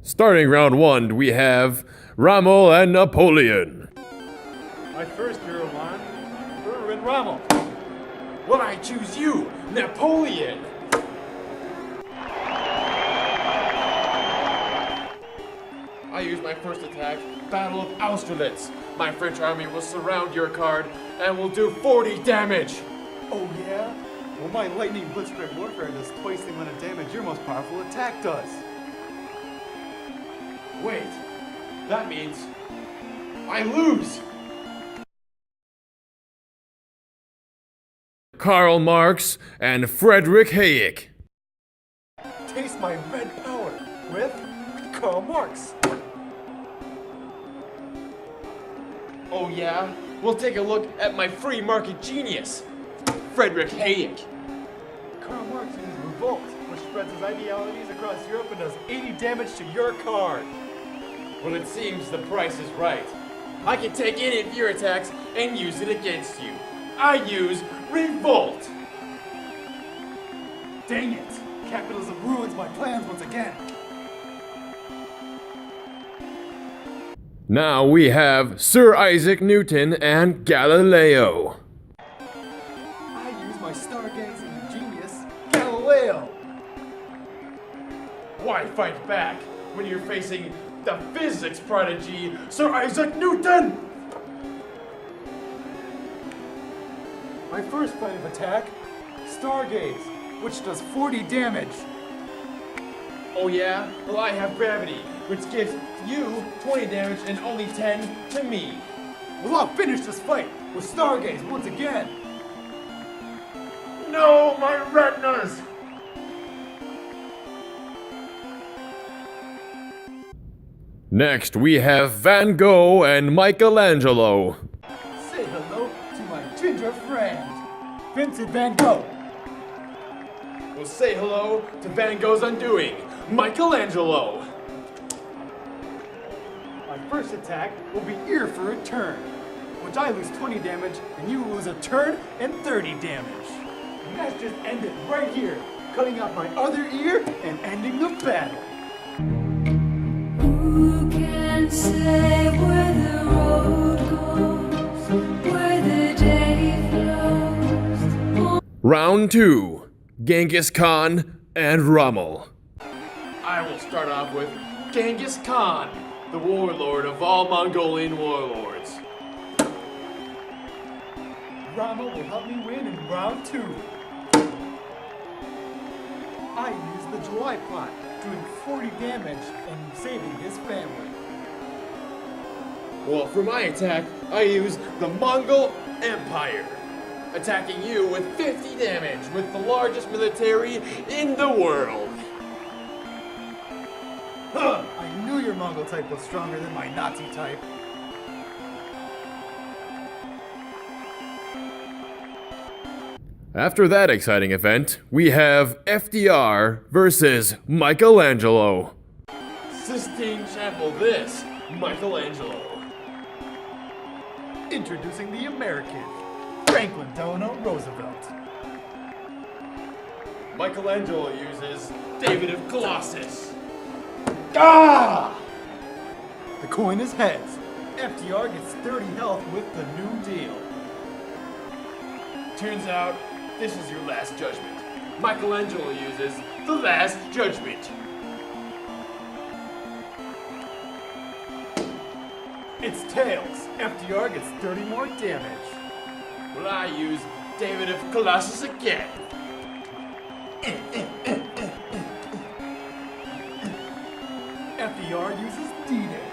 Starting round one, we have Rommel and Napoleon. My first EuroMon, Rommel. Well, I choose you, Napoleon. I use my first attack, Battle of Austerlitz. My French army will surround your card and will do 40 damage. Oh yeah? Well, my lightning blitzcrank warfare does twice the amount of damage your most powerful attack does. Wait, that means I lose. Karl Marx and Friedrich Hayek. Taste my red power with Karl Marx. Oh yeah? We'll take a look at my free market genius, Friedrich Hayek. Karl Marx uses revolt, which spreads his ideologies across Europe and does 80 damage to your card. Well, it seems the price is right. I can take any of your attacks and use it against you. I use revolt. Dang it! Capitalism ruins my plans once again. Now we have Sir Isaac Newton and Galileo. I use my stargazing genius, Galileo. Why fight back when you're facing the physics prodigy, Sir Isaac Newton? My first plan of attack, Stargaze, which does 40 damage. Oh yeah? Well, I have gravity, which gives you 20 damage and only 10 to me. Well, I'll finish this fight with Stargaze once again. No, my retinas! Next we have Van Gogh and Michelangelo. Say hello to my ginger friend, Vincent Van Gogh. We'll say hello to Van Gogh's undoing, Michelangelo. My first attack will be ear for a turn, which I lose 20 damage and you lose a turn and 30 damage. The match just ended right here, cutting off my other ear and ending the battle. Who can say where the road goes, where the day flows? Round two, Genghis Khan and Rommel. I will start off with Genghis Khan, the warlord of all Mongolian warlords. Rommel will help me win in round two. I use the July plot, doing 40 damage and saving his family. Well, for my attack, I use the Mongol Empire, attacking you with 50 damage with the largest military in the world. Huh! I knew your Mongol type was stronger than my Nazi type. After that exciting event, we have FDR versus Michelangelo. Sistine Chapel this, Michelangelo. Introducing the American, Franklin Delano Roosevelt. Michelangelo uses David of Colossus. Ah! The coin is heads. FDR gets 30 health with the New Deal. Turns out, this is your last judgment. Michelangelo uses the Last Judgment. It's tails. FDR gets 30 more damage. Well, I use David of Colossus again. FDR uses D-Day.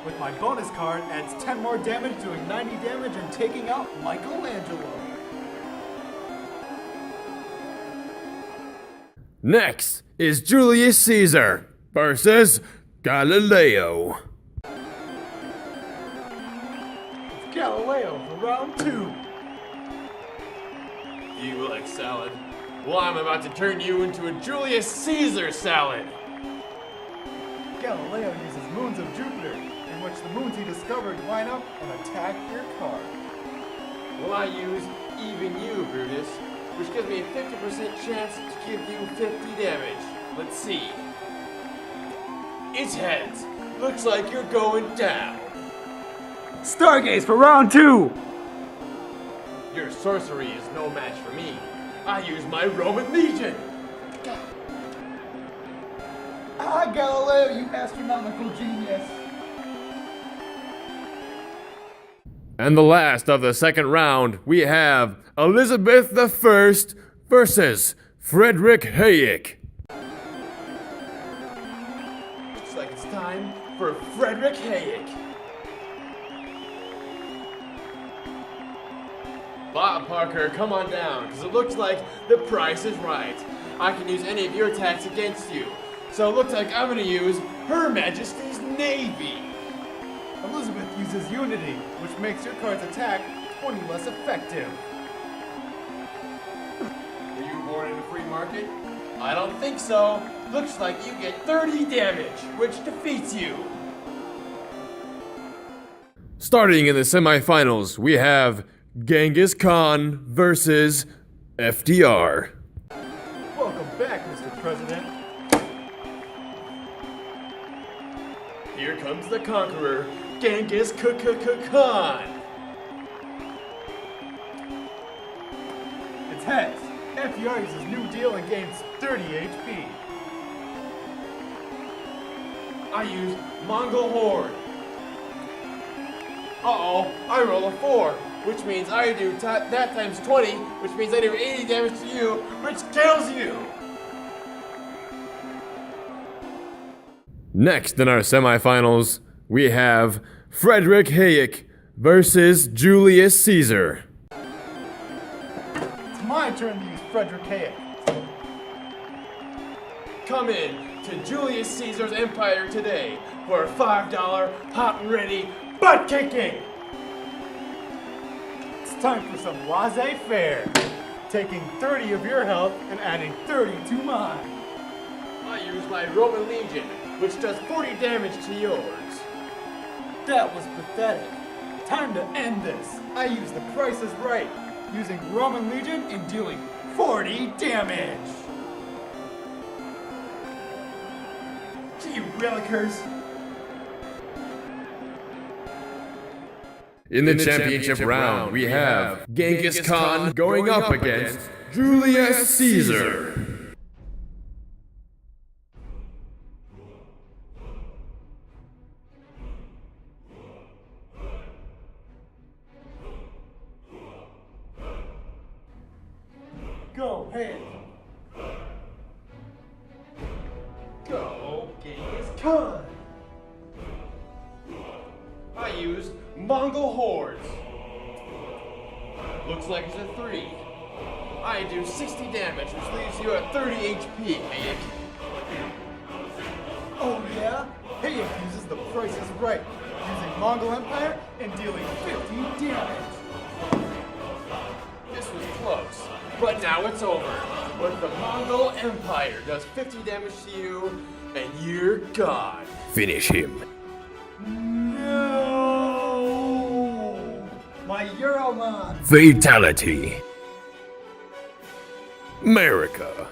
With my bonus card, adds 10 more damage, doing 90 damage and taking out Michelangelo. Next is Julius Caesar versus Galileo. It's Galileo for round two. You like salad? Well, I'm about to turn you into a Julius Caesar salad. Galileo uses moons of Jupiter, in which the moons he discovered line up and attack your card. Well, I use Even You, Brutus, which gives me a 50% chance to give you 50 damage. Let's see. It's heads. Looks like you're going down. Stargaze for round 2! Your sorcery is no match for me. I use my Roman Legion. Ah, Galileo, you astronomical genius. And the last of the second round, we have Elizabeth I versus Frederick Hayek. Looks like it's time for Frederick Hayek. Bob Parker, come on down, because it looks like the price is right. I can use any of your attacks against you. So it looks like I'm going to use Her Majesty's Navy. Elizabeth uses Unity, which makes your card's attack 20 less effective. Were you born in a free market? I don't think so. Looks like you get 30 damage, which defeats you. Starting in the semifinals, we have Genghis Khan versus FDR. Welcome back, Mr. President. Here comes the conqueror, Genghis Khan. It's heads. FDR uses New Deal and gains 30 HP. I use Mongol Horde. Uh-oh, I roll a 4, which means I do that times 20, which means I do 80 damage to you, which kills you. Next in our semifinals, we have Frederick Hayek versus Julius Caesar. It's my turn to use Frederick Hayek. Come in to Julius Caesar's empire today for a $5 hot and ready butt kicking. It's time for some laissez-faire. Taking 30 of your health and adding 30 to mine. I use my Roman Legion, which does 40 damage to yours. That was pathetic. Time to end this. I use the Price is Right, using Roman Legion and dealing 40 damage. Gee willikers. In the championship round, we have Genghis Khan going up against Julius Caesar. Go ahead. Go, Genghis Khan! I use Mongol Hordes. Looks like it's a 3. I do 60 damage, which leaves you at 30 HP, Hayek. Oh yeah? Hayek uses the Price is Right, using Mongol Empire and dealing 50 damage. This was close, but now it's over. But the Mongol Empire does 50 damage to you, and you're gone. Finish him. No! My EuroMon! Fatality. America.